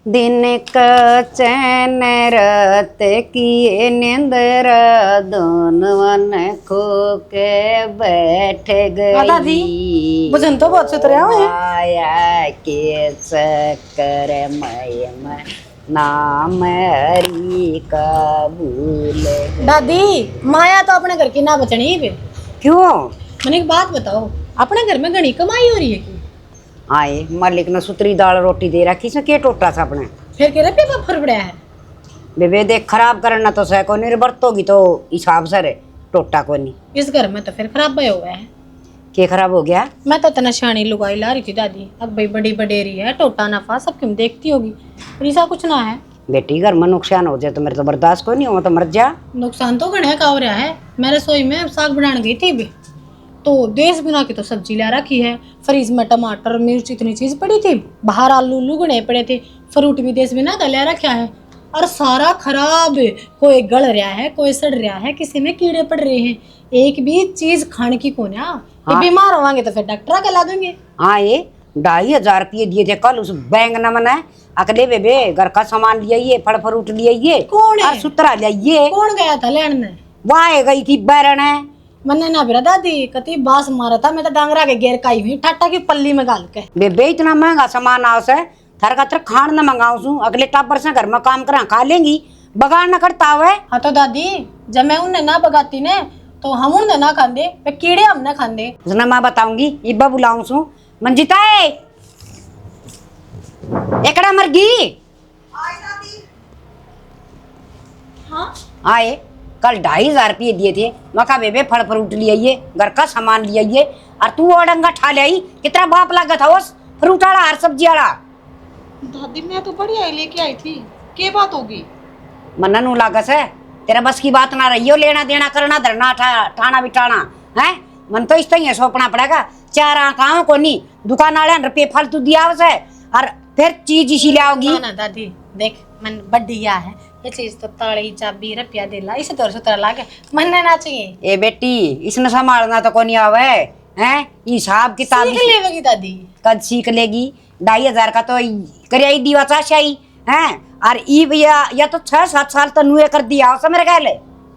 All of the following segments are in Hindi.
दिन का चैन रात की निंदर दोनों खो के बैठ दादी गई। भजन तो बहुत सुत रहा है। माया के चक्कर में नाम हरि का भूल गई। दादी माया तो अपने घर की ना बचनी पे। क्यों? मैंने एक बात बताओ, अपने घर में घनी कमाई हो रही है कि? आए मालिक ने सुतरी दाल रोटी दे रखी से के टोटा सा अपने फिर कह रहे पेपर फर पड़ा है। बेबे देख खराब करना तो सह को नहीं बरतोगी तो हिसाब से रे टोटा को नहीं। इस घर में तो फिर खराब हो गया है। के खराब हो गया? मैं तो इतना शानी लुगाई ला रही थी दादी, अब भाई बड़ी बडेरी है, टोटा नफा सब क्यों देखती होगी, पर ऐसा कुछ ना है। बेटी घर में नुकसान हो जाए तो मेरे तो बर्दाश्त को नहीं हो तो मर जा। नुकसान तो घने का हो रहा है। मैं रसोई में साग बनाने गई थी भी, तो देश बिना की तो सब्जी ला रखी है, फ्रीज में टमाटर मिर्च इतनी चीज पड़ी थी, बाहर आलू उल्लू गणे पड़े थे, फ्रूट भी देश बिना का ले रखा है, और सारा खराब। कोई गल रहा है, कोई सड़ रहा है, किसी में कीड़े पड़ रहे हैं, एक भी चीज खाने की को ना। हाँ। बीमार होवांगे तो फिर डॉक्टर का लागेंगे। हाँ ये 2,500 रुपये दिए थे कल उस बैंक न मना अकले बेबे घर का सामान लिया ये फल फ्रूट लिया ये कौन है? और सुतरा लिया ये। कौन गया था लेने ने? वहाँ गई थी बैरन है। मैंने ना बिरा दादी कति बास मारा था, मैं तो डांगरा के घेर काई हुई टाटा की पल्ली में गाल के। बेबे इतना महंगा सामान आओ से थर का खान न मंगाऊ सू अगले टापर से घर में काम करा खा लेंगी बगाड़ न करता हुआ। हाँ तो दादी जब मैं उन्हें ना बगाती ने तो हम उन्हें ना खांदे, वे कीड़े हम ना खांदे। उसने मैं बताऊंगी इब्बा बुलाऊं सू मंजिता है एकड़ा मरगी। हाँ आए कल 2,500 रुपये दिए थे मका बेबे फल फ्रूट लिया ये घर का सामान लिया ये और तू ओडंगा ठा ले कितना बाप लगा था उस फ्रूट वाला हर सब्जी वाला। दादी मैं तो बढ़िया ही लेके आई थी, क्या बात होगी? मन्ना नू लागस है तेरा बस की बात ना रही हो लेना देना करना धरना ठाना बिठाना है मन तो इस तरह सौंपना पड़ेगा। 4 आँखाओं को नहीं दुकान वाले रुपये फालतू दिया उसे और फिर चीज इसी ले आओगी। ना दादी देख मन बढ़िया है ये चीज तो ताड़ी चाबी रुपया दे ला इसे तोर सुतरा लागे मन ना चाहिए। ए बेटी इसने संभालना तो कोनी आवे हैं हिसाब किताब सीख लेगी दादी। कद सीख लेगी 2,500 का तो करिया दीवा चाशाई हैं और ई भैया या तो 6-7 साल तो नुए कर दिया उसे मेरे ख्याल।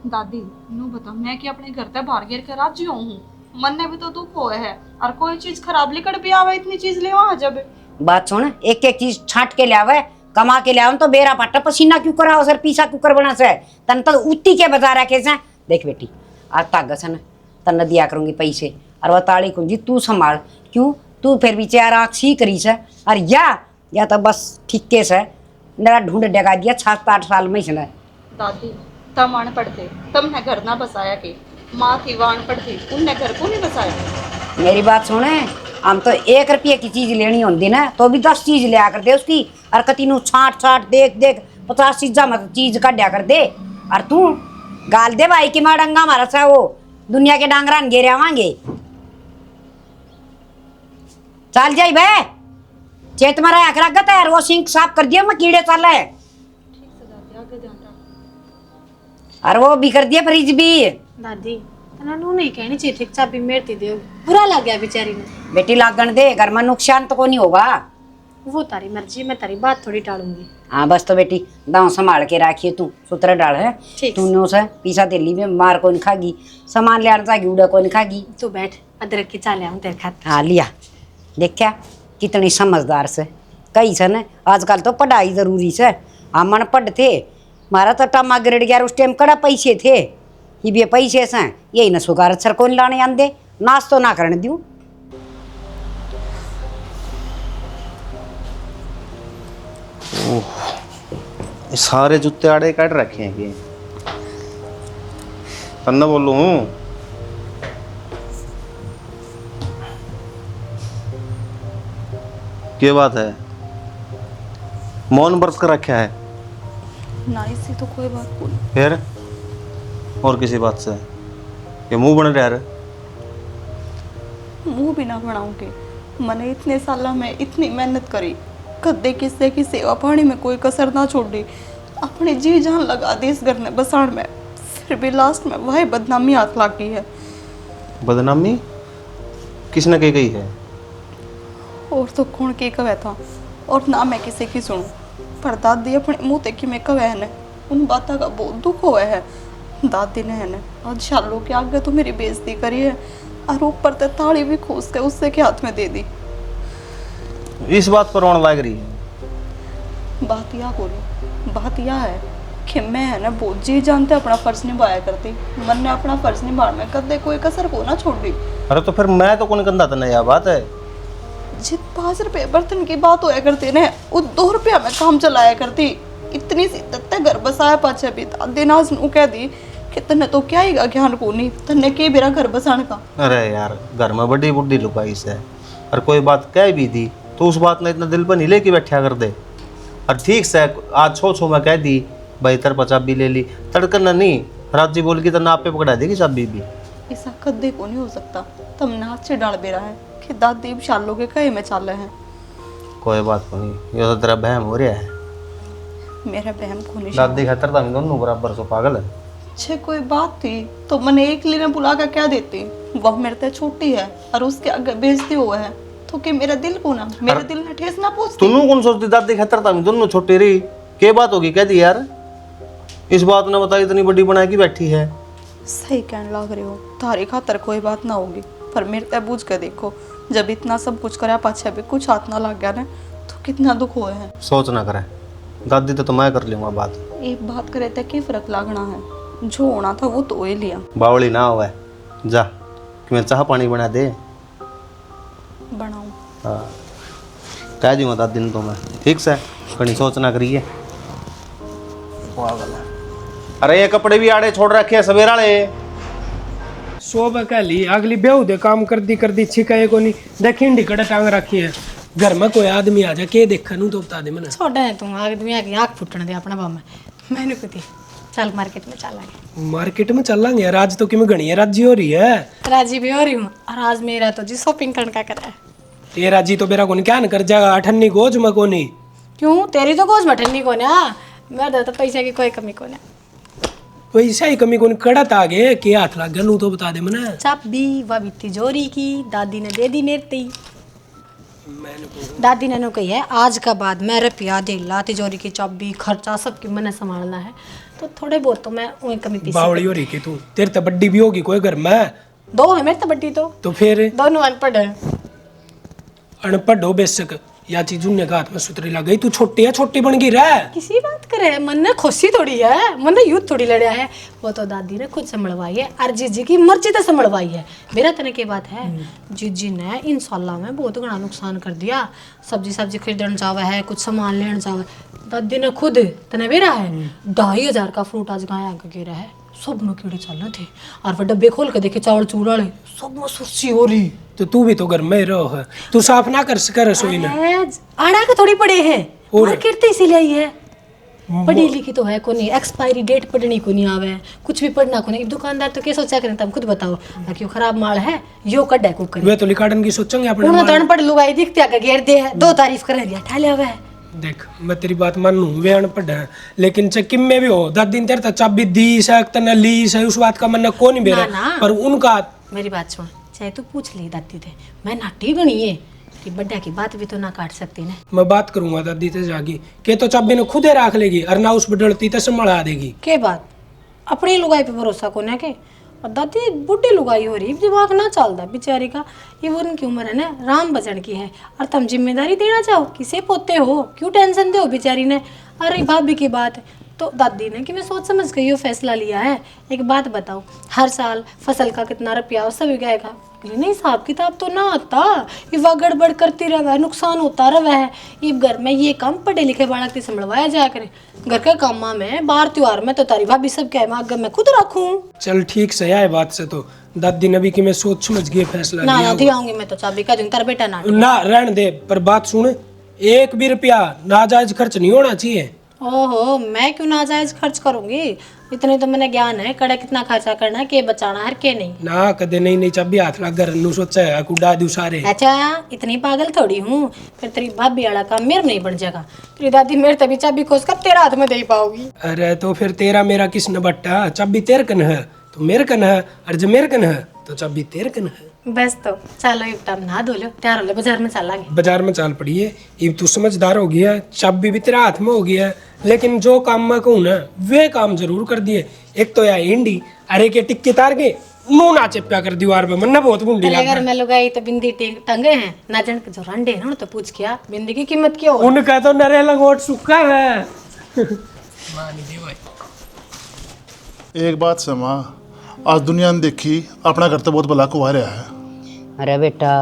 दादी नू बता मैं कि अपने घर तक बाहर गिर कर राजी हूँ, मन ने भी तो दुख हुआ है और कोई चीज खराब लेकर भी आवे इतनी चीज ले वहां जब। बात सुन एक एक चीज छाट के ले आवे कमा के ले आवे तो बेरा पट्टा पसीना क्यों करा सर पीसा क्यों कर बना से तन तो उतनी के बता रखे से। देख बेटी आज तागत है ना तन दिया करूंगी पैसे और वह ताड़ी कुंजी तू संभाल क्यों तू फिर भी 4 आँख सी करी से और या तो बस ठीक के से मेरा ढूंढ डगा दिया 7-8 साल में इसने। दादी तम अनपढ़ थे तुमने घर ना बसाया के, माँ थी वो अनपढ़ थी उनने घर को नहीं बसाया। मेरी बात सुने हम तो 1 रुपये की चीज लेनी होती ना तो भी 10 चीज लिया कर दे उसकी और कती नू छाट देख 50 चीजा मत चीज काटा कर दे और तू गाल दे भाई कि माँ डंगा मारा सा वो दुनिया के डांगरा घेरे आवांगे। चल जाई बे चेत मारा आख रखा यार वो सिंक साफ कर दिया मैं कीड़े चाल है ठीक से दादी आगे ध्यान रख। और वो भी कर दिया फ्रिज भी। दादी तना नू नहीं कहनी चाहिए ठीक चाबी मेरती दे, बुरा लग गया बेचारी ने। बेटी लागण दे घर में नुकसान तो को नहीं होगा। वो तारी मर्जी, मैं तारी बात थोड़ी टालूंगी। हाँ बस तो बेटी दांव संभाल के रखिए तू सुतरा डाल है तूने उसे पीसा तेली में मार को नहीं खागी सामान ले आना उड़ा को नहीं खागी। तू बैठ अदरक की चाले आऊं तेरे खातिर। हाँ लिया देख क्या कितनी समझदार से कई से न आजकल तो पढ़ाई जरूरी से हम अनपढ़ थे मारा तो टमा गिर गया उस टाइम कड़ा पैसे थे ये भी पैसे से यही न सुगार सर को लाने आंदे नाश तो ना करने दूँ। सारे जूते आड़े काट रखे हैं कि तन्ना बोलू हूँ। क्या बात है मौन बरस कर रखा है ना इसी तो कोई बात बोली फिर और किसी बात से ये मुंह बन रहा है। मुंह भी ना बनाऊंगी, मैंने इतने साल में इतनी मेहनत करी कदे किसी की सेवा पानी में कोई कसर ना छोड़ी, अपनी जी जान लगा दी इस घर ने बसाड़ में, फिर भी लास्ट में वही बदनामी हाथ लगी है। बदनामी किसने कही गई है? और तो कौन के कहे था और ना मैं किसी की सुनूं, पर दादी अपने मुंह ते कि मैं कवे ने उन बातों का बहुत दुख हुआ है। दादी ने है आज शालू के आगे तो मेरी बेइज्जती करी है और ऊपर ते ताली भी खोस के उससे के हाथ में दे दी। इस बात पर रोने लग रही है? बात यह है कि मैं है ना बहुत जी जानते अपना फर्ज निभाया करती। मन ने अपना फर्ज निभाने में कदे कोई कसर को ना छोड़ दी। अरे तो फिर मैं तो कौन कंधा था, यह बात है। जित 5 रुपए बर्तन की बात होया करती ने वो 2 रुपया में काम चलाया करती। इतनी सी तत्ते घर बसाया पाछे भी दादी नाज नू कह दी कि तन्ने तो क्या हीगा ज्ञान को नहीं, तन्ने के बेरा घर बसाने का। अरे यार घर में बड़ी बुढ़ी लुकाई से और कोई बात कह भी दी तो उस बात ने इतना दिल पर नहीं लेके बैठा कर दे। और ठीक से आज छो मैं कह दी भाई तेरे पर चाबी ले ली, तड़कन ना नहीं राजी बोल की तो ना पे पकड़ा देगी चाबी भी। ऐसा कदे को नहीं हो सकता। तम नाच से डाल बेरा है कि दादी शालो के कहे में चल रहे हैं। कोई बात नहीं, ये तो तेरा बहम हो रहा है। मेरा बहम को नहीं। दादी खातर तो हम दोनों बराबर सो पागल है। छे कोई बात थी तो मैंने एक लिए बुला कर क्या देती। वह मेरे से छोटी है और उसके आगे बेइज्जती हुआ है तो कि मेरा दिल को ना मेरे दिल ने ठेस ना पहुंचती। तुम कौन सोचती दादी खातर तो हम दोनों छोटी रही, क्या बात होगी कह दी यार। इस बात ने बताई इतनी बड़ी बना के बैठी है। सही कहने लग रहे हो, तारी खातर कोई बात ना होगी पर मेरे ते बूझ के देखो जब इतना सब कुछ करा पाछे भी कुछ हाथ ना लग गया ना तो कितना दुख हुआ है। सोच ना करे दादी तो मैं कर लूंगा बात। एक बात करे तो क्या फर्क लागना है, जो होना था वो तो ही लिया। बावली ना हुआ जा कि मैं चाह पानी बना दे। बनाऊं? हाँ कह दूंगा दादी ने तो मैं, ठीक से कहीं सोच ना करिए। अरे ये कपड़े भी आड़े छोड़ रखे हैं सवेरा ले। सुबह कह ली अगली बेहूदे काम कर दी छिकाए को नहीं देखी कड़ा टांग रखी है। घर में कोई आदमी आ जाए के देखा नू तो बता दे मैंने। छोटा है तू आदमी आके आँख फुटने दे अपना बाम मैंने कुछ चल मार्केट में चलांगे। मार्केट में चलांगे यार, आज तो कि मैं घनी राजी हो रही है। राजी भी हो रही हूँ और आज मेरा तो जी शॉपिंग करने का करा है। ये राजी तो मेरा कौन क्या न कर जाएगा अठन्नी गोज में कोनी। क्यों तेरी तो गोज मठन्नी को ना मेरे तो पैसे की कोई कमी को ना। पैसा ही कमी कोनी कड़त आ गए के हाथ लग गया नू तो बता दे मैंने। चाबी वह भी तिजोरी की दादी ने दे दी मेरे ती। दादी ने कही है आज का बाद मैं रुपया दे ला तिजोरी की चाबी खर्चा सबकी मैंने संभालना है तो थोड़े बहुत तो मैं वही कमी पीछे। बावड़ी हो रही कि तू तेरे तो बड्डी भी होगी कोई घर में। 2 है मेरे तो बड्डी तो फिर दोनों अनपढ़ है। अनपढ़ हो बेशक या चीज उन्हें हाथ में सुतरी लग गई तू छोटी है छोटी बन गई रह। किसी बात करे मन ने खुशी थोड़ी है मन ने यूथ थोड़ी लड़ा है वो तो दादी ने खुद संभलवाई है और जीजी की मर्जी से संभलवाई है। मेरा तने की बात है जीजी ने इन सालों में बहुत घना नुकसान कर दिया। सब्जी खरीदने जावा है कुछ सामान लेने जावा दादी ने खुद तने बेरा है 2500 का फ्रूट आज गाया गिरा है। सब में कीड़े चलने थे और वो डब्बे खोल के देखे चावल चूड़ वाले सब में सुर्सी हो रही। तो तू भी तो घर में रहो है तू साफ ना कर सके रसोई में। आड़ा के थोड़ी पड़े हैं मार्केट तो इसीलिए ही है। पढ़ी लिखी तो है कोनी एक्सपायरी डेट पढ़नी को नहीं आवे कुछ भी पढ़ना को नहीं। दुकानदार तो क्या सोचा करें तुम खुद बताओ क्यों खराब माल है यो कड्डा को करे वे तो लिकाड़न की सोचेंगे अपने उन्होंने तो अनपढ़ लुगाई दिखते आके घेर दे 2 तारीफ कर दिया ठा लिया हुआ है। देख मैं तेरी बात मानू वे अनपढ़ है लेकिन चकिम में भी हो दादी ने तेरे तक चाबी दी है तने ली है उस बात का मन को नहीं बेरा पर उनका। मेरी बात सुन चाहे तू पूछ ली दादी थे मैं नाटी बनी है कि बड्डा की बात भी तो ना काट सकती ना। मैं बात करूंगा दादी से जागी के तो चाबी ने खुदे रख लेगी और ना उस बदलती तो संभाला देगी। के बात अपनी लुगाई पे भरोसा को ना के और दादी बुढ़ी लुगाई हो रही दिमाग ना चलता बेचारी का। ये वो उनकी उम्र है ना राम बजन की है और तुम जिम्मेदारी देना चाहो किसे पोते हो क्यों टेंशन दे हो बेचारी ने। अरे भाभी की बात तो दादी ने कि मैं सोच समझ के ये फैसला लिया है। एक बात बताओ हर साल फसल का कितना रुपया सब उगाएगा नहीं हिसाब किताब तो ना आता ये वह गड़बड़ करती रहा है नुकसान होता रहा है। ये घर में ये काम पढ़े लिखे बालक से संभलवाया जाया करे घर के कामा में बाहर त्योहार में तो तारी भाभी सब क्या है मैं खुद रखूं। चल ठीक से आए बात से तो दादी ने भी कि मैं सोच समझ के फैसला ना लिया। ना दी आऊंगी मैं तो चाबी का दूं तारा बेटा ना रहने दे पर बात सुन 1 भी रुपया नाजायज खर्च नहीं होना चाहिए। ओहो मैं क्यों नाजायज खर्च करूंगी इतने तो मैंने ज्ञान है कड़ा कितना खर्चा करना है के बचाना है के नहीं ना कदे नहीं चाबी हाथ लग घर नु सोचा है कुड़ा दू सारे। अच्छा इतनी पागल थोड़ी हूँ फिर तेरी भाभी वाला काम मेरे नहीं बन जाएगा तेरी दादी मेरे तभी चाबी खोस कर तेरा हाथ में दे पाओगी। अरे तो फिर तेरा मेरा किस न बट्टा चाबी तेरे कन है तो मेरे कन है और जब मेरे कन है तो चाबी तेरे कन है। बस तो चलो एक टाइम नहा धो लो, तैयार हो लो, बाजार में चलेंगे। बाजार में चाल पड़ी है। अब तू समझदार हो गया, चाबी भी तेरे हाथ में हो गया, लेकिन जो काम मैं कहूँ ना वे काम जरूर कर दिए। एक तो या हिंडी, अरे के टिक्के तार के मुंह ना चिपका कर दीवार पे, मन्ना बहुत गुंडी अरे लग अगर मैं लुगाई तो बिंदी टंगे हैं ना, जन के जो रंडे हैं ना तो पूछ किया बिंदी की कीमत क्या हो। उनका तो नरे लंगोट सूखा है। एक बात से माँ, आज दुनिया ने देखी अपना घर तो बहुत भला कुआ रहा है। अरे बेटा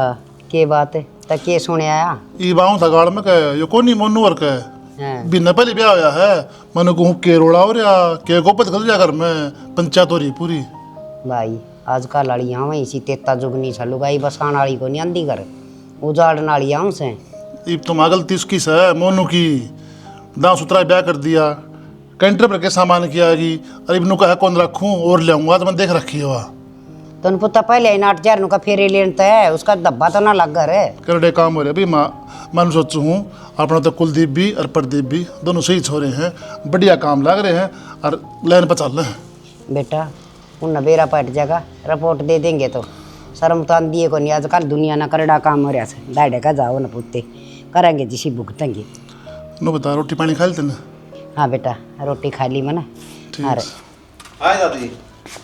के बात है त के सुने आया ई बाऊ था गाड़ में कह यो कोनी मोनू वर्क है हैं? बिना पहले ब्याह होया है। मनु कहूँ के रोड़ा हो रहा के गोपत कर दिया घर में, पंचायत हो रही पूरी। भाई आजकल लड़ियाँ वहीं सी तेता जुगनी छलू गई बसान वाली को नहीं आंदी कर उजाड़न वाली आऊँ से। इब तो माँ गलती उसकी से मोनू की, दाँ सुतरा ब्याह कर दिया, कैंटर पर के सामान किया कि अरे इबनू कहा कौन रखूँ और ले आऊँगा तो मैं देख रखी हुआ। तो उन पुता पहले ही 8,000 का फेरे लेनता है, उसका डब्बा तो ना लग घर है। करड़े काम हो रहे अभी माँ। मन सोचू हूँ अपना तो कुलदीप भी और प्रदीप भी दोनों सही छोरे हैं, बढ़िया काम लग रहे हैं और लाइन पर चल रहे हैं। बेटा उन बेरा पट जाएगा, रिपोर्ट दे देंगे तो शर्म तो आंदी को नहीं। आजकल दुनिया ना करड़ा काम हो रहा है, डाढ़े का जाओ ना पुत्ते करेंगे जिसी भुगतेंगे। नो बता रोटी पानी खा लेते ना? हाँ बेटा रोटी खा ली मैंने। ठीक अरे आए दादी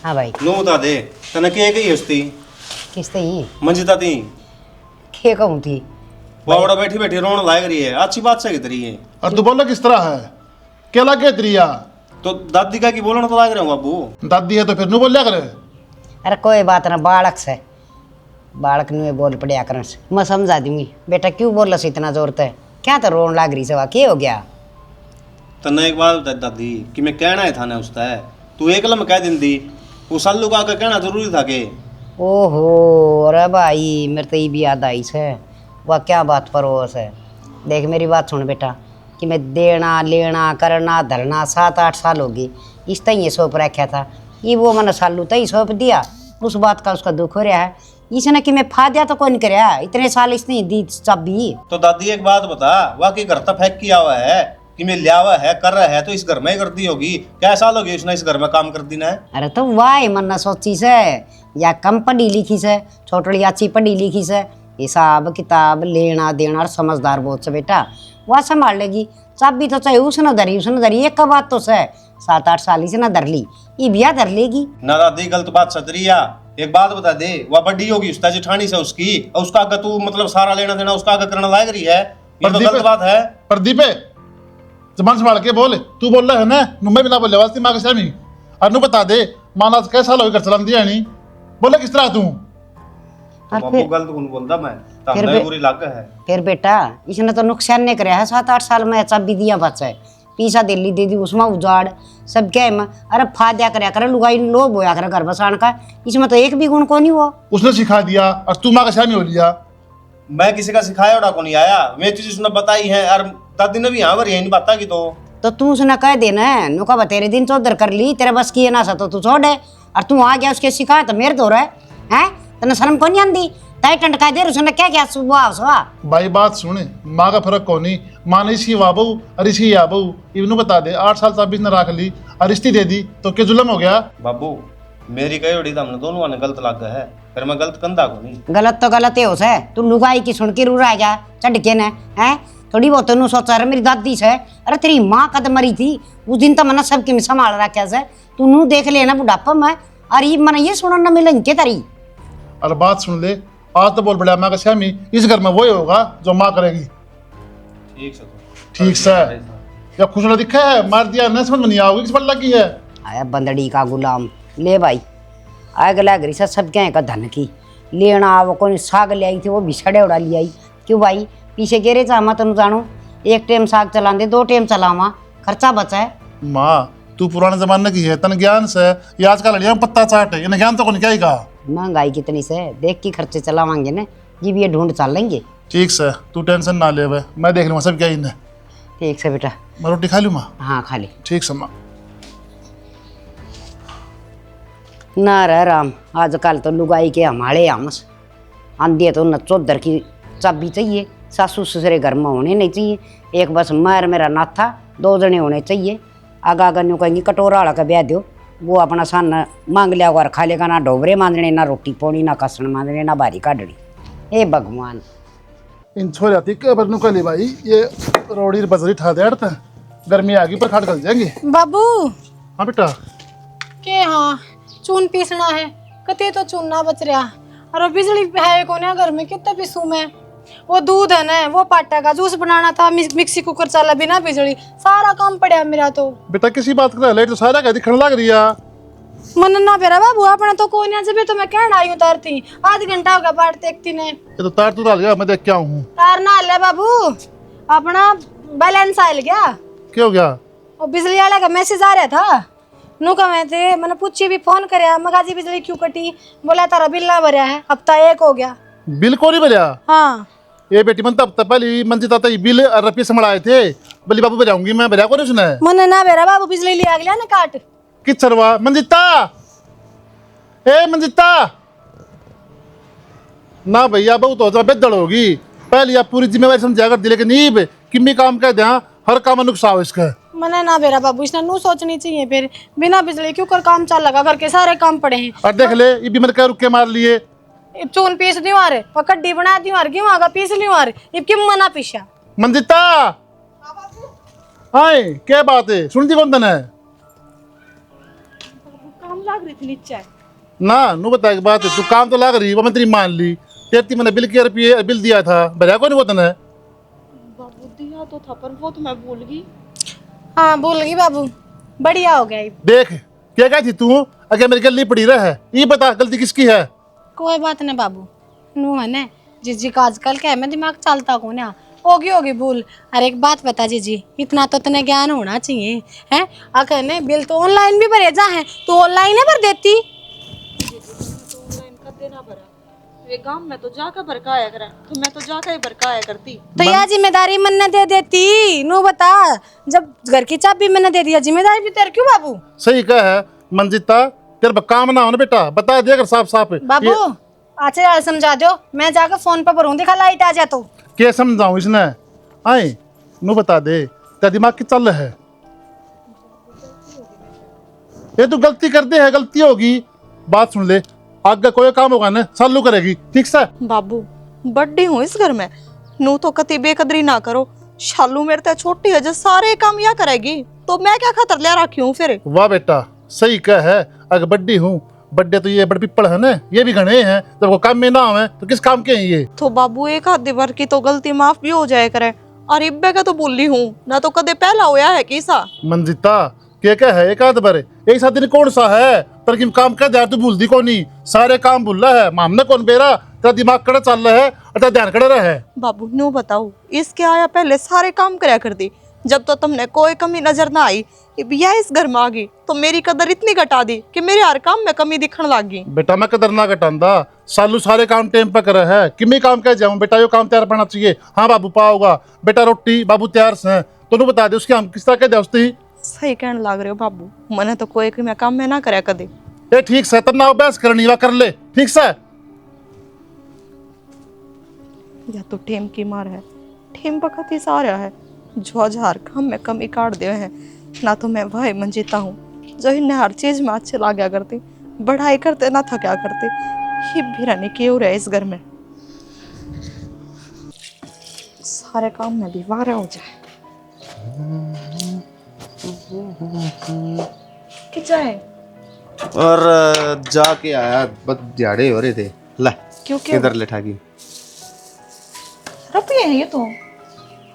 हाँ भाई नो बता दे तने के गई हस्ती किसते ही मंजिता ती खे कहूँ थी बावड़ा बैठी बैठी रोने लाग रही है, अच्छी बात से कितरी है। और तू बोला किस तरह है, क्या लगे त्रिया? तो दादी का की बोलना तो लाग रहा हूँ बाबू। दादी है तो फिर नू बोलिया करे। अरे कोई बात ना, बालक से बालक नु बोल पड़िया कर मैं समझा दूंगी। बेटा क्यों बोल रहा इतना जोर है, क्या तो रोन लाग रही से क्या हो गया? तन्ने एक बात बता दादी कि मैं कहना है था ना उसका है, तू एक लम कह दिन दी वो सालू का आकर कहना जरूरी था के। ओहो अरे भाई मेरे तो ये भी याद आई से, वह क्या बात पर हो से। देख मेरी बात सुन बेटा कि मैं देना लेना करना धरना 7-8 साल होगी इस तरह ये सौंप रखा था, ये वो मैंने सालू तय सौंप दिया, उस बात का उसका दुख हो रहा है। इसने कि मैं फादिया तो कौन कराया, इतने साल इसने दी चाबी। तो दादी एक बात बता, वाकई घर तो फेंक किया हुआ है कि मैं लिया हुआ है कर रहा है तो इस घर में ही करती होगी, क्या साल हो गई उसने इस घर में काम कर दी ना? अरे तो वाह मन्ना सोची से या कम पढ़ी लिखी से, छोटी अच्छी पढ़ी लिखी से, हिसाब किताब लेना देना और समझदार बहुत से बेटा, वह संभाल लेगी। चाबी तो चाहे उसने धरी एक का बात तो से 7-8 साल से ना धर ली, ये बिया धर लेगी ना दादी गलत बात सतरिया। एक बात बता दे, वह बड़ी होगी उसका जेठानी से उसकी, और उसका आगे तू मतलब सारा लेना देना उसका आगे करना लायक रही है, ये तो गलत बात है। प्रदीप जबान संभाल के बोल, तू बोल रहा है ना नुम्बे बिना बोले वास्ती माँ के सामी। और नू बता दे माना कैसा लोग घर चलान दिया नहीं, बोले किस तरह तू? तो बाबू गलत कौन बोलता मैं, तमने बुरी लग है। फिर बेटा इसने तो नुकसान नहीं कराया है, 7-8 साल में चाबी दिया बच्चा है, पीसा दिल्ली दे दी उसमें उजाड़ सब क्या है। अरे फायदा कराया करे लुगाई लोभ होया करे घर बसाने का, इसमें तो एक भी गुण को नहीं हुआ। उसने सिखा दिया और तू माँ का सामी हो लिया। मैं किसी का सिखाया उड़ा को नहीं आया, मैं चीज उसने बताई है और दादी ने भी यहाँ पर यही बात की। तो तू उसने कह देना है नुका तेरे दिन चौधर कर ली, तेरे बस की है ना सा तो तू छोड़ है, और तू आ गया उसके सिखा तो मेरे तो रहा है तेने शर्म को नहीं आंदी? तय टंटका दे उसने क्या क्या सुबह सुबह। भाई बात सुन, माँ का फर्क कौन नहीं, माँ ने इसकी वाह बहू और इसकी या बहू, इवनू बता दे 8 साल चाबी ने रख ली और रिश्ती दे दी तो क्या जुल्म हो गया? बाबू मेरी कही उड़ी हमने दोनों ने गलत लग है, फिर मैं गलत कंधा को नहीं। गलत तो गलत है उसे, तू लुगाई की सुन के रू रह गया चढ़ के ने है थोड़ी बहुत तू सोचा रहा मेरी दादी से। अरे तेरी माँ कद मरी थी उस दिन तो मैंने सबकी संभाल रखा से, तू नू देख लेना बुढ़ापा में, और ये मैंने ये सुनना मिले इनके तरी। और बात सुन ले, आज तो बोल बड़ा माँ का सामी, इस घर में वही होगा जो माँ करेगी। ठीक से ठीक से या खुश ना दिखा है, मार दिया न समझ में नहीं आओगी किस पर लगी है। आया बंदड़ी का गुलाम ले भाई, आग लग रही सब क्या का धन की लेना, वो कौन साग ले आई थी वो भी सड़े उड़ा ले आई। क्यों भाई पीछे गिरे चाह मैं तुम जानो, एक टाइम साग चला दे 2 टाइम चलावा खर्चा बचा है। माँ तू पुराने जमाने की है, तन ज्ञान से ये आज का लड़िया पत्ता चाट है, इन्हें ज्ञान तो कौन क्या ही कहा। महंगाई कितनी से देख के खर्चे चलावांगे ना जी, भी ये ढूंढ चल लेंगे। ठीक से तू टेंशन ना ले, मैं देख लूँगा सब क्या इन्हें। ठीक से बेटा, मैं रोटी खा लूँ माँ? हाँ खा ले। ठीक से माँ। ना रे राम आजकल तो लुगाई के हमारे आमस आंधी तो न चौधर की चाबी चाहिए, सासू ससुरे घर में होने नहीं चाहिए, एक बस मैर मेरा नाथ था, 2 जने होने चाहिए। आगा आगा न्यू कहेंगी कटोरा वाला का ब्याह दो, वो अपना सन मांग लिया और खा लेगा, ना डोबरे मांगने, ना रोटी पोनी, ना कसण मांगने, ना बारी काढ़नी। हे भगवान। इन छोड़ आती के बरनू कली भाई ये रोड़ी बजरी ठा दे अड़ता गर्मी आ गई पर खाट गल जाएंगे। बाबू हाँ बेटा के हाँ चून पीसना है, कते तो चून ना बच रहा, और बिजली है को ना घर में, कितना पीसू मैं। वो दूध है ना, वो पाटा का जूस बनाना था, मिक्सी कुकर चला बिना बिजली, सारा काम पड़ा मेरा तो। बेटा किसी बात का लेट तो सारा कह दिखने लग रही है। मन ना बेरा बाबू अपना तो कोई नहीं, जब तो मैं कहना आई उतारती, आध घंटा होगा बाट देखती ने। ये तो तार तू डाल गया, मैं देख क्या हूँ। तार ना ले बाबू, अपना बैलेंस आयल गया। क्या हो गया? वो बिजली वाले का मैसेज आ रहा था, नु कहे थे, मैंने पूछी भी, फोन करया, मगाजी बिजली क्यों कटी, बोला तारा बिल ना भरया है, हफ्ता 1 हो गया। बिल को नहीं भरया? हाँ ये बेटी मन तब पहले मंजिता तक बिल और रुपये समझाए थे, बोली बाबू भराऊंगी मैं, भरा को नहीं सुना है। मन ना बेरा बाबू, बिजली लिया गया ना काट। किस सरवा मंजिता, ए मंजिता ना भैया बहुत हो जाए बेदड़ होगी, पहले आप पूरी जिम्मेवारी समझा कर दिले कि नहीं किम्मी काम कह दे, हर काम में नुकसान हो इसका। मने ना बेरा बाबू, इसने नू सोचनी चाहिए, फिर बिना बिजली क्यों कर काम चल लगा, घर के सारे काम पड़े हैं। और देख ले ये भी मैंने कह रुके मार लिए, चून पीस दी मारे, और कड्डी बना दी मारे, क्यों आगा पीस ली मारे, अब क्यों मना पीछा। मंजिता हाय क्या बात है, सुनती कौन तने? काम लग रही थी नीचे। ना नू बता एक बात है, तू काम तो लग रही वो मैं तेरी मान ली, तेरी मैंने बिल के रुपये बिल दिया था, भरा को नहीं वो तने? बाबू दिया तो था पर वो तो मैं भूल गई। हाँ भूल गई बाबू, बढ़िया हो गया ये। देख क्या कही थी तू, अगर मेरी गली पड़ी रहे, ये बता गलती किसकी है? कोई बात नहीं बाबू, नू है ना जीजी का आजकल क्या है, मैं दिमाग चलता कौन है, होगी होगी भूल। अरे एक बात बता जीजी, इतना तो तने ज्ञान होना चाहिए है, अगर ने बिल तो ऑनलाइन भी भरे जा है, तो ऑनलाइन ही भर देती। ऑनलाइन कर देना भरा, वे गांव में तो जाकर भरकाया करा, तो मैं तो जाकर ही भरकाया करती। तो यह जिम्मेदारी मैंने दे देती, नू बता, जब घर की चाबी मैंने दे दिया, जिम्मेदारी भी तेरे क्यों बाबू? सही कह है मंजिता, तेरे पर काम ना हो ना बेटा, बता दे अगर साफ साफ बाबू अच्छा समझा दो, मैं जाकर फोन पे भरूं, दिखा लाइट आ जा तो। क्या समझाऊं इसने? आए नू बता दे तेरा दिमाग की चल है, ये तो गलती कर दे है, गलती होगी, बात सुन ले, आगे कोई काम होगा ना चालू करेगी, ठीक से? बाबू बड्डी हूँ इस घर में, नू तो कति बेकदरी ना करो, शालू मेरे ते छोटी है जो सारे काम या करेगी, तो मैं क्या खतर ले रखी हूँ फिर। वाह बेटा सही कह है, अगर बड्डी हूँ, बड्डे तो ये बड़ पिप्पल है ना, ये भी घने हैं, जब वो काम में ना आवे तो किस काम के हैं ये? तो बाबू एक आध बार की तो गलती माफ भी हो जाए करे, और इब्बे का तो बोली हूँ ना, तो कदे पहला होया है किसा। मंजिता क्या है एक आध बार, एक साथ दिन कौन सा है, पर किम काम कर दे, तू भूल दी कौन नहीं, सारे काम भूल रहा है, मामने कौन बेरा, तेरा दिमाग कड़ा चल रहा है और तेरा ध्यान कड़ा रहा है। बाबू नो बताओ, इसके आया पहले सारे काम करया करती, जब तो तुमने कोई कमी नजर ना आई, यह इस घर में आ गई तो मेरी कदर इतनी घटा दी कि मेरे हर काम में कमी दिखने लग गई। बेटा मैं कदर ना घटांदा, सालू सारे काम टाइम पे करे है, किमी काम कह जाऊं बेटा, यो काम तैयार पड़ना चाहिए, हाँ बाबू पाओगा बेटा, रोटी बाबू तैयार से तो बता दे उसके हम किस तरह कह दे उसकी। सही कहने लग रहे हो बाबू, मैंने तो कोई मैं काम में ना करया कदे। ये ठीक से तब ना अभ्यास करनी वा कर ले, ठीक से? या तो टेम की मार है, टेम बखत ही सारा है, जो हजार काम में कमी काट दे हैं, ना तो मैं भाई मंजिता हूँ जो इन्हें हर चीज में अच्छे लागया करती, बढ़ाई करते ना थका करते, ये भी रहने क्यों रहे इस घर में, सारे काम में भी वारा हो जाए। क्या है? और जाके आया, बस दिहाड़े हो रहे थे, ला क्यों क्यों? किधर ले ठाकी? रुपये हैं ये तो।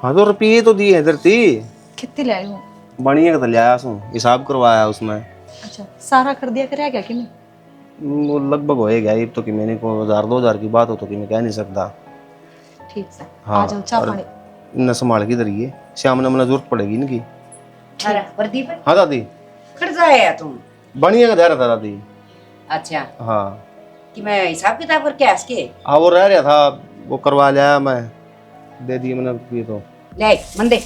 हाँ तो रुपये तो दिए इधर थी, कितने ले आए हो? बढ़िया का ले आया सो, हिसाब करवाया उसमें। अच्छा सारा कर दिया कराया क्या कि नहीं? वो लगभग हो गया, ये तो कि मैंने को 1000-2000 की बात हो तो कि मैं कह नहीं सकता। ठीक है हाँ, आ जाओ चाय और पानी। न संभाल के इधर ये शाम ने जरूरत पड़ेगी इनकी। अरे प्रदीप हाँ दादी, खड़ जाए तुम? बढ़िया का दे रहा था दादी। अच्छा हाँ कि मैं हिसाब किताब करके हंस के हाँ वो रह रहा था, वो करवा लिया, मैं दे दिए मैंने ये तो। ले मंदे,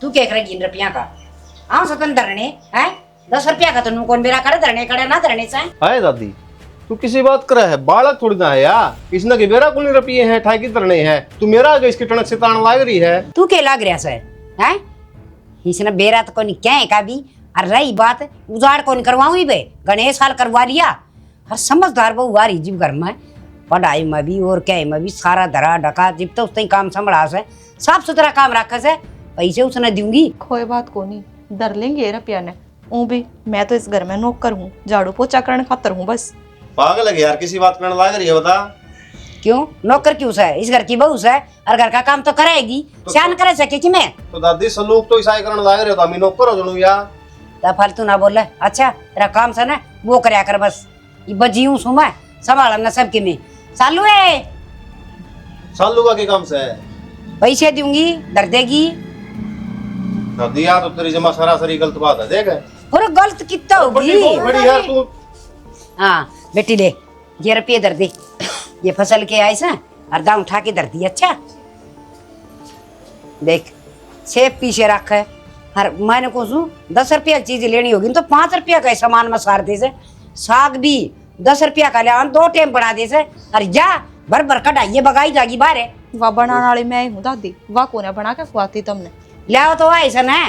तू क्या करेगी इन रुपया का? हाँ स्वतंत्र धरने है, 10 रुपया का तो नू कौन बेरा करे, धरने करे ना धरने से। है दादी तू किसी बात कर है, बालक थोड़ी ना है यार, इसने के बेरा कुल रुपये हैं, ठाई की तरने हैं, तू मेरा आगे इसकी टणक से तान लाग रही है। तू के लाग रहा से है, इसने बेरा तो कोनी क्या है का भी, और रही बात उजाड़ कौन करवाऊँ बे, गणेश साल करवा लिया। हर समझदार बहू आ रही जीव घर में, पढ़ाई में भी और क्या में भी सारा धरा ढका जिब तो उसने काम संभला से, साफ सुथरा काम रखा से, पैसे उसने दूंगी। कोई बात को नहीं, डर लेंगे रुपया ने। ऊँ भी मैं तो इस घर में नौकर हूँ, झाड़ू पोछा करने खातर हूँ बस। पागल है यार, किसी बात करने लाग रही है बता। क्यों नौकर क्यों से, इस घर की बहू से, और घर का काम तो कराएगी, शान करे सके कि मैं तो दादी सलूक तो ईसाई करने लाग रहे हो, तो हम नौकर हो जनू यार। तो फालतू ना बोले। अच्छा तेरा काम से ना वो करया कर बस, ये बजी हूँ सुमा संभाल न सबके में। सालू है सालू का क्या काम से है? पैसे दूंगी दर देगी। दादी यार तो तेरी जमा सरासरी गलत बात है, देख। और गलत कितना होगी। बड़ी यार तू। हाँ बेटी ले ये रुपये दर दे, ये फसल के आए से और दाम उठा के दर दी। अच्छा देख सेब पीछे रख है, हर मैंने को 10 रुपया की चीज लेनी होगी तो 5 रुपया का सामान में सार दे से, साग भी 10 रुपया का लिया 2 टाइम बना दे से, और जा भर भर कढ़ाइए बगाई जागी बारे। वाह बनाने वाली मैं हूँ दादी, वाह कोने बना के खुआती तुमने। लाओ तो ऐसा ना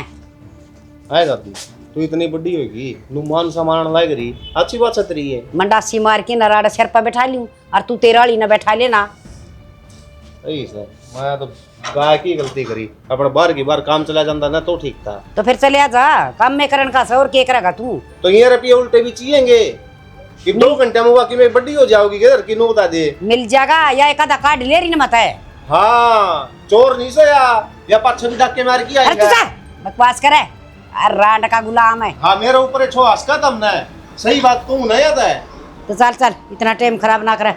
आए दादी तू इतनी बड़ी होगी, नू मान सम्मान लाग रही, अच्छी बात है तेरी है। मंडासी मार के नराड़ा सिर पर बैठा लूं और तू तेरा वाली न बैठा लेना। सही सर, मैं तो गाय की गलती करी, अपने बार की बार काम चला जाता ना तो ठीक था। तो फिर चले जा काम में करन का और के करेगा तू। तो ये रुपये उल्टे भी चाहिएंगे कि 2 घंटे में वाकई में बड़ी हो जाओगी किधर की, नू बता दे। मिल जाएगा या एक आधा कार्ड ले रही न मत है। हाँ चोर नहीं से या पाछे डाके मार की अरे तू आएगा। जा बकवास करे, अरे रांड का गुलाम है। हाँ मेरे ऊपर छो हंसका तुमने, सही बात को नहीं आता है। तो चल चल इतना टाइम खराब ना करे।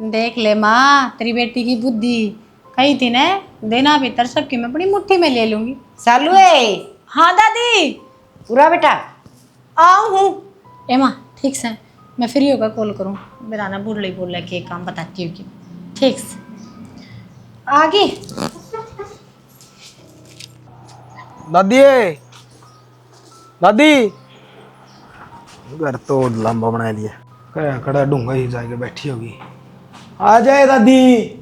देख ले माँ तेरी बेटी की बुद्धि, कही थी ना देना भीतर सबकी मैं बड़ी मुट्ठी में ले लूंगी। सालू है हाँ दादी पूरा बेटा आऊ हूँ। ए माँ ठीक से मैं फ्री होकर कॉल करूँ, मेरा ना बुढ़ड़ी बोल रहा है कि काम बताती हूँ कि ठीक से आगे। दादी दादी घर तो लंबा बना लिया, क्या खड़ा ढूंगा ही जाके बैठी होगी। आ जाए दादी।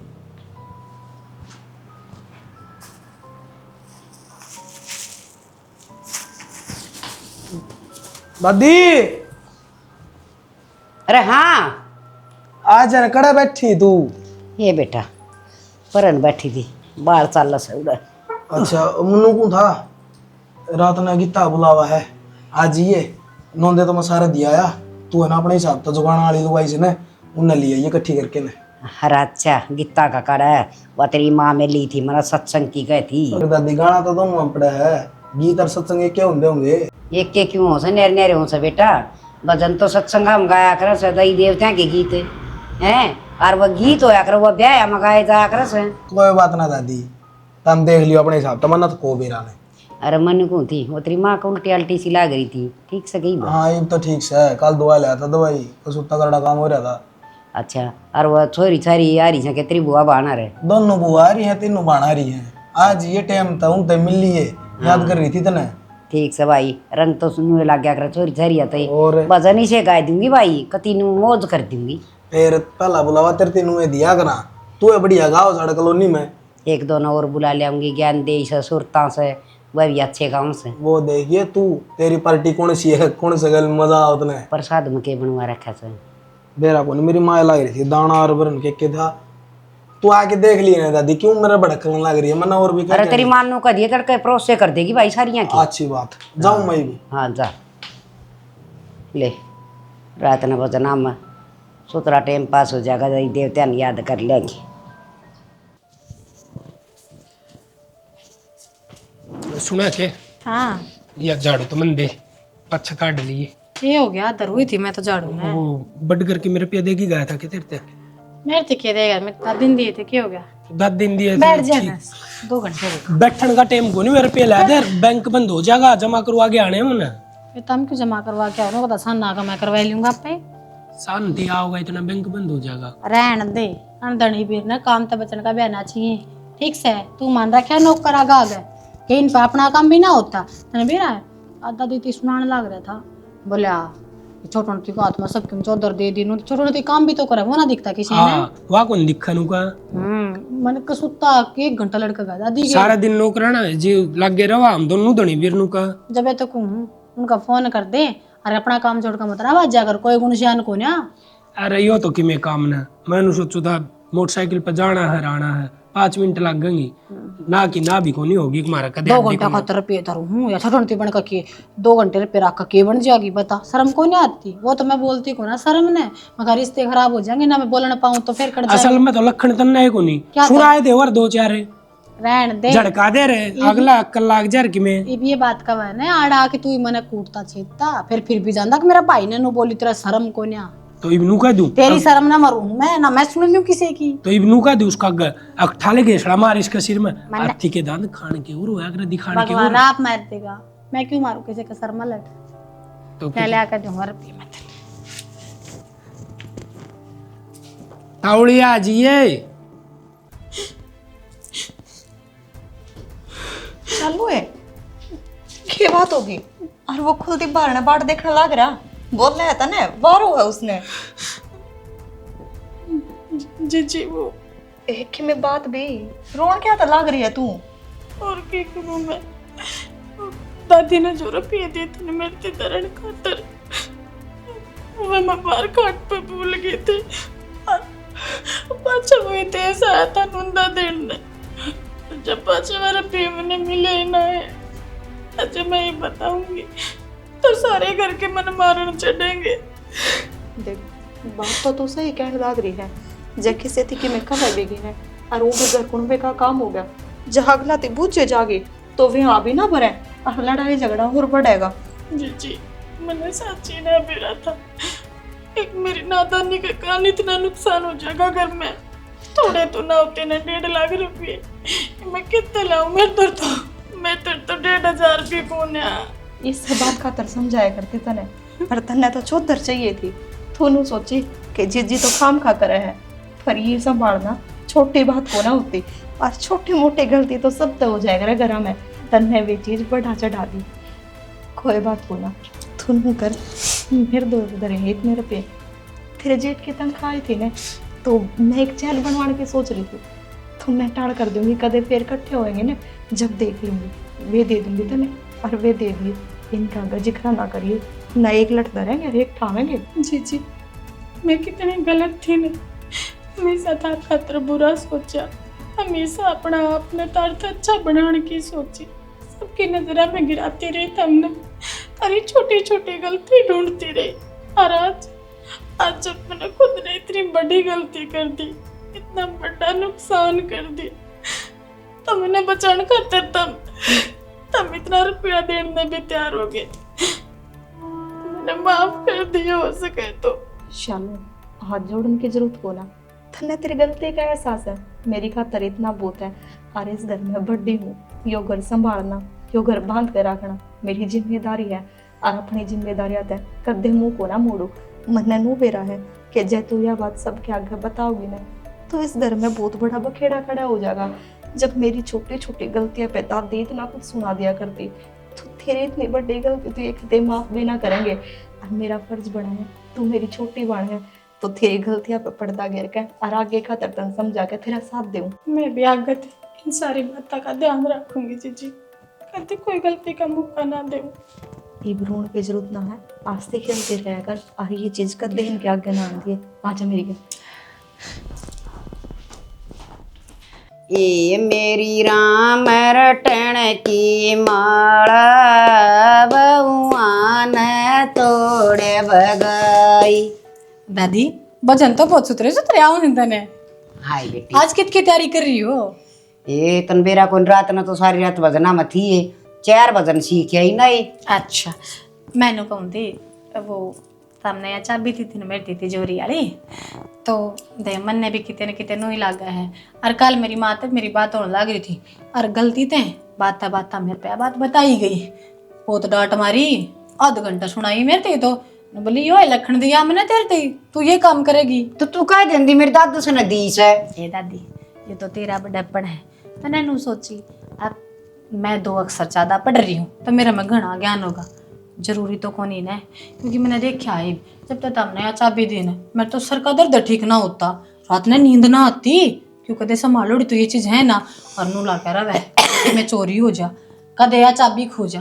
दादी अरे हाँ आ जा, कड़ा बैठी तू। ये बेटा परन बैठी थी बाहर चाल से उधर। अच्छा मनु को था रात ने गीता बुलावा है, आज ये नौंदे तो मैं सारा दिया आया, तू है ना अपने हिसाब तो जुगाड़ वाली दवाई से ने उन्हें लिया ये इकट्ठी करके ने। हरा अच्छा गीता का कड़ा है, वह तेरी माँ में ली थी मेरा सत्संग की गई थी। अरे दादी गाना तो तुम पड़ा है, गीत और सत्संग क्या होंगे एक के क्यों हो से नेर नेरे हो से बेटा, भजन तो सत्संग हम गाया कर सदाई देवता के गीत हैं, और वह गीत होया कर वह ब्याह में गाए जाया कर से। कोई बात ना दादी, तुम देख लियो अपने हिसाब तो मन्नत को बेरा ने। अरे मन को थी वो तेरी माँ को उल्टी अल्टी सी लाग रही थी, ठीक से गई। हाँ ये तो ठीक से है, कल दवा लाया था दवाई कुछ उतना करड़ा काम हो रहा था। अच्छा और वह छोरी छारी आ रही है तेरी बुआ बहाना रहे। दोनों बुआ आ रही है तीनों बाणा रही है, आज ये टाइम था उन तक मिल लिए याद कर रही थी तने। ठीक से भाई रंग तो सुनने लग गया कर छोरी छारी आते और भजन ही से गाय दूंगी भाई, कतीनू मौज कर दूंगी। फिर पहला बुलावा तेरे तीनों में दिया करा, तू है बढ़िया गाँव साढ़े कॉलोनी में। एक दोनों और बुला लियाऊंगी ज्ञान दे से सुरता से, वह भी अच्छे गाँव से। वो देखिए तू तेरी पार्टी कौन सी है, कौन से गल मजा आओ तने। प्रसाद में के बनवा रखा से बेरा कौन मेरी माँ लग रही थी दाना और बरन के था, तू आके देख लिया ना दादी क्यों मेरा भड़कने लग रही है, मना और भी अरे तेरी मानो का दिए तड़के परोस से कर देगी भाई सारियाँ की। अच्छी बात, जाऊँ मैं भी। हाँ जा ले रात न भजना में सुतरा टाइम पास हो जाएगा, देवता ने याद कर लेंगे। सुना के हाँ ये झाड़ू तो मन दे अच्छा काट लिए, ये हो गया दर हुई थी मैं तो झाड़ू में। वो बड करके मेरे पे देगी गया था कितने तक मेरे तो क्या देगा, मैं 10 दिन दिए थे, क्या हो गया 10 दिन दिए बैठ थे, जा ठीक। ना 2 घंटे हो गए। बैठने का टाइम को नहीं मेरे पे ला दे, बैंक बंद हो जाएगा जमा करवा के आने मुने। ये तम क्यों जमा करवा के आओ, बता सन ना का मैं करवा लूंगा आप पे। शांति आओगा इतना बैंक बंद हो जाएगा। रहन दे अनदनी बीर ना काम तो बचन का बहना चाहिए, ठीक से तू मान रखा नौकर आगा गए कि इन पर अपना काम भी ना होता तने भी रहा आधा दीदी सुनाने लग रहा था, बोले छोटो ती को हाथ में सबके चौधर दे दी नु छोटो ती काम भी तो करे वो ना दिखता किसी ने हाँ वहाँ कौन दिखा का मैंने कसुत्ता के 1 घंटा लड़का गा दादी के सारा दिन नौकराना है जी लगे रवा हम दोनों धनी बीरनू का जब मैं तो कहूँ उनका फोन कर दे और अपना काम छोड़ कर मत ना आवाज जाकर कोई गुणशान को ना। अरे यो तो कि मैं काम ना मैंने सोचो था मोटरसाइकिल पर जाना है आना है 5 मिनट लग गएंगी ना कि ना भी कोनी होगी हमारा कदे 2 घंटा का रुपये धरू हूँ या छोटी बन का के 2 घंटे रुपये रख के बन जाएगी बता शर्म को नहीं आती वो तो मैं बोलती को ना शर्म ने मगर रिश्ते खराब हो जाएंगे ना मैं बोल ना पाऊँ तो फिर कर असल में तो लखन तन्ना है कोनी क्या सुनाए दे और 2-4 रहन दे झड़का दे रहे अगला अक्कल लाग जा कि मैं ये बात का है ना आड़ा आके तू ही मने कूटता छेदता फिर भी जानता कि मेरा भाई ने नु बोली तेरा शर्म को नहीं तो इब्नू का दूं तेरी शर्म ना मरूं मैं ना मैं सुन लूं किसी की तो इब्नू का दूं उसका अठाले घेसड़ा मार इसका सिर में अर्थी के दांत खाने के और होया कर दिखाने के भगवान आप मार देगा मैं क्यों मारूं किसी का सर में लट तो मैं ले आकर दूंगा रुपये मत तावड़िया जी ये चालू है क्या बात होगी और वो खुद ही बाहर बाट देखने लग रहा बोल रहा था ना बाहर हुआ उसने जी वो एक में बात भी रोन क्या था लग रही है तू और क्या करूं मैं दादी ने जो रुपये दिए थे मेरे दरण खातर मैं बाहर घाट पे भूल गई थी पाछा हुई थे ऐसा आया था नुंदा देन ने जब पाछा मेरा रुपये मैंने मिले ही ना है अच्छा मैं ये बताऊंगी तो सारे घर के मन मारन चढ़ेंगे। देख बात तो तू सही कहने लग रही है जैकी से थी कि मैं कब बेगी है और वो भी घर कुंबे का काम हो गया जागला ते बूझे जागे तो वे आ भी ना भरे और लड़ाई झगड़ा और बढ़ेगा। जी मैंने सच्ची ना बिरा था एक मेरी नादानी के कारण इतना नुकसान हो जाएगा घर में थोड़े तो ना होते ना 1.5 लाख रुपये मैं कितने लाऊं मैं तो 1,500 भी कौन है इस बात का तर समझाया करते तने पर तने तो चौधर चाहिए थी तूने सोची कि जीजी तो काम खा करे है पर ये संभालना छोटी बात को ना होती और छोटी मोटी गलती तो सब तो हो जाएगा घर में तन्ने वे चीज बढ़ा चढ़ा दी कोई बात को ना तू कर फिर 2 रहे इतने रुपये तेरे जेठ की तनख्वाह आई थी ना तो मैं एक चैन बनवाने की सोच रही थी तो मैं टाड़ कर दूंगी कदे फिर इकट्ठे होएंगे ना जब देख लूंगी वे दे दूंगी तने और वे दे दिए इनका अगर जिक्र ना करिए ना एक लट धरेंगे एक ठावेंगे। जी मैं कितनी गलत थी ना हमेशा था खातर बुरा सोचा हमेशा अपना आपने तार्थ अच्छा बनाने की सोची सबकी नजर में गिराती रही हमने अरे छोटी छोटी गलती ढूंढती रही और आज जब मैंने खुद ने इतनी बड़ी गलती कर दी इतना बड़ा नुकसान कर दी तो मैंने बचाने खातर तब इतना रुपया देने भी तैयार हो गए मैंने माफ कर दिया हो सके तो। शालू हाथ जोड़ने की जरूरत को ना तन्ने तेरी गलती का एहसास है मेरी खातर इतना बहुत है और इस घर में बड़ी हूँ यो घर संभालना यो घर बांध कर रखना मेरी जिम्मेदारी है और अपनी जिम्मेदारी तय कदे मुंह को ना मोड़ू मन नू बेरा है कि जय तू यह बात सबके आगे बताओगी ना तो इस घर में बहुत बड़ा बखेड़ा खड़ा हो जाएगा जब मेरी छोटी छोटी गलतियां पे दादी इतना कुछ सुना दिया करती तो तेरी इतनी बड़ी गलती तो एक दे माफ भी ना करेंगे और मेरा फर्ज बना है तू मेरी छोटी बहन है तो तेरी गलतियां पे पर्दा गिर के और आगे का तर्तन समझा के तेरा साथ दूं मैं भी आगे इन सारी बातों का ध्यान रखूंगी जी कभी कोई गलती का मौका ना दूं ये भ्रूण की जरूरत ना है आस्ते खेलते रह कर और ये चीज कदे इनके आगे ना आती आजा मेरी ये मेरी राम रटण की माला बहुआन तोड़े बगाई। दादी भजन तो बहुत सुतरे आओ निंदने हाय बेटी आज कित की तैयारी कर रही हो ये तन बेरा कोन रात न तो सारी रात भजना में थी 4 भजन सीखे ही नहीं। अच्छा मैंने कहूँ थी वो सामने या चाबी थी मेरी थी जोरी वाली तो दे मन ने भी कितने न कितने नो ही लागा है और कल मेरी माँ तक मेरी बात होने लग रही थी और गलती थे बात मेरे पे बात बताई गई बहुत डांट मारी आधा घंटा सुनाई मेरे थे तो बोली यो लखन दिया मैंने तेरे ते तू ये काम करेगी तो तू कह देंदी मेरे दादू से नदीस है। ए दादी ये तो तेरा बड़प्पन है मैंने नू सोची अब मैं 2 अक्षर ज्यादा पढ़ रही हूँ तो मेरा में घना ज्ञान होगा जरूरी तो कौन ही ना, क्योंकि मैंने देखा है जब तक हमने यहाँ चाबी दी ना, मैं तो सर का दर्द ठीक ना होता, रात में नींद ना आती, क्यों कदे संभालो तो ये चीज है ना, और नू ला कह रहा मैं चोरी हो जा, कदे या चाबी खो जा।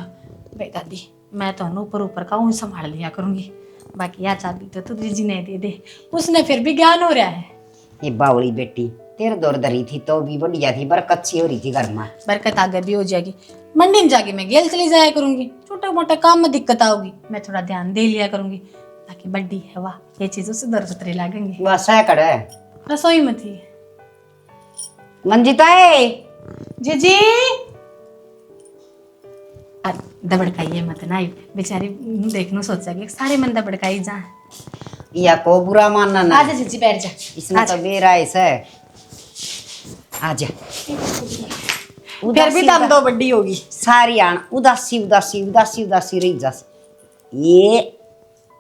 भाई दादी मैं तो ऊपर का उन संभाल लिया करूंगी, बाकी या चाबी तो तुझे जी ने दे दे, उसने फिर भी ज्ञान हो रहा है। ये बावली बेटी तेरे दौर धरी थी तो भी बढ़िया थी, बरकत सी हो रही थी घर में। बरकत आगे भी हो जाएगी, मंडी में जाके मैं गेल चली जाया करूंगी, छोटे मोटे काम में दिक्कत आओगी मैं थोड़ा ध्यान दे लिया करूंगी, ताकि बड्डी है वाह ये चीजों से दर उतरे लागेंगे। वह सैकड़ है रसोई में थी। मंजिता है जी जी दबड़काइए मत ना, बेचारी देखनो सोचा कि सारे मन दबड़काई जा, या को बुरा मानना ना, आजा जी बैठ जा, इसमें तो बेरा ऐसा है। आजा फिर भी दम दो बड्डी होगी। सारी आन उदासी उदासी उदासी उदासी रही जा, ये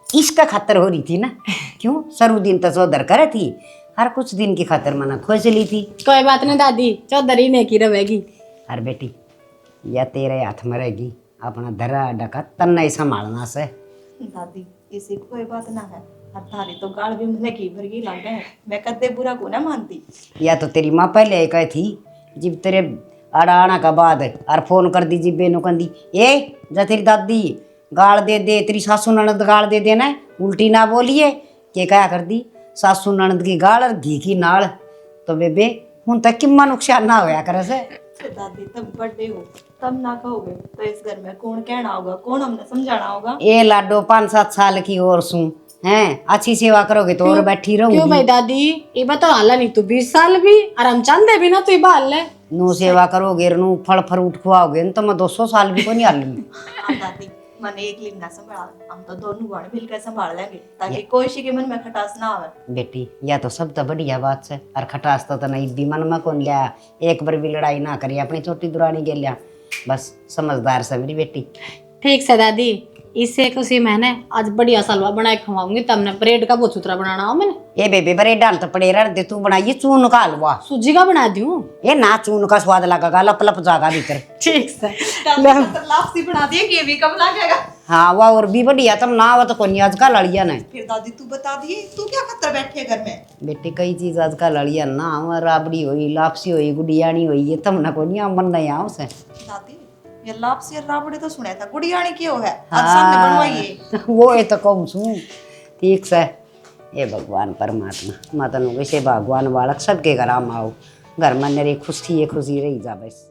इसका खातर हो रही थी ना। क्यों सरू दिन तो चौधर करे थी, हर कुछ दिन की खातर मना खोज ली थी। कोई बात नहीं दादी, चौधरी ने की रहेगी। अरे बेटी या तेरे हाथ में रहेगी, अपना धरा डका तन्ना ही संभालना से। दादी इसी कोई बात ना है, थारी तो गाड़ भी मुझे की भरगी लागे है, मैं कदे बुरा को ना मानती। या तो तेरी माँ पहले ही कही थी, जब तेरे आड़ा आना का बाद और फोन कर दी जिब्बे नो कंदी ए जा तेरी दादी गाल दे दे, तेरी सासू ननद गाल दे देना, उल्टी ना बोलिए के क्या कर दी सासू ननद की गाल और घी की नाल, तो बेबे हूं तक किम्मा नुकसान ना होया करे से। दादी तब बर्थडे हो तब ना कहोगे तो इस घर में कौन कहना होगा, कौन हमने समझाना होगा। ए लाडो 5-7 साल की और सू हैं, अच्छी सेवा करोगे तो और बैठी क्यों रहूंगी। भाई दादी ये बता हाला नहीं तू 20 साल भी और हम चांदे भी ना तू बाल ले, नो सेवा करोगे नु फल फ्रूट खुआओगे तो मैं 200 साल भी को नहीं हाल में। हाँ दादी मन एक लिंग ना संभाल, हम तो दोनों गण मिलकर संभाल लेंगे ताकि कोई शी के मन में खटास ना आवे। बेटी या तो सब तो बढ़िया बात है, और खटास तो नहीं भी मन में कौन लिया, एक बार भी लड़ाई ना करी अपनी छोटी दुरानी के लिया, बस समझदार से मेरी बेटी। ठीक से दादी, इससे खुशी मैंने आज बढ़िया सलवा बनाए खवाऊंगी, तमने ब्रेड का बोचूतरा बनाना हो मैंने। ये बेबे बरे डाल तो पड़े रह दे, तू बनाइए चून का हलवा, सूजी का बना दूं। ये ना चून का स्वाद लगेगा, लप लप जागा भीतर। ठीक से लापसी बना दिए कि ये भी कब लागेगा। हाँ वह और भी बढ़िया, तुम ना वो तो कौन आज का लड़िया ने। फिर दादी तू बता दिए तू क्या खतर बैठे घर में। बेटी कई चीज आज का लड़िया ना, वह राबड़ी हुई, लापसी हुई, गुड़ियानी हुई, ये तुम ना को नहीं मन नहीं आओ से। दादी ये लापसी और राबड़ी तो सुना था, गुड़ियानी क्यों है आज सामने बनवाइए। वो ये तो कहूँ छू। ठीक से ये भगवान परमात्मा मतन वैसे भगवान बालक सबके घर आओ, घर में मेरी खुशी रही जा बस।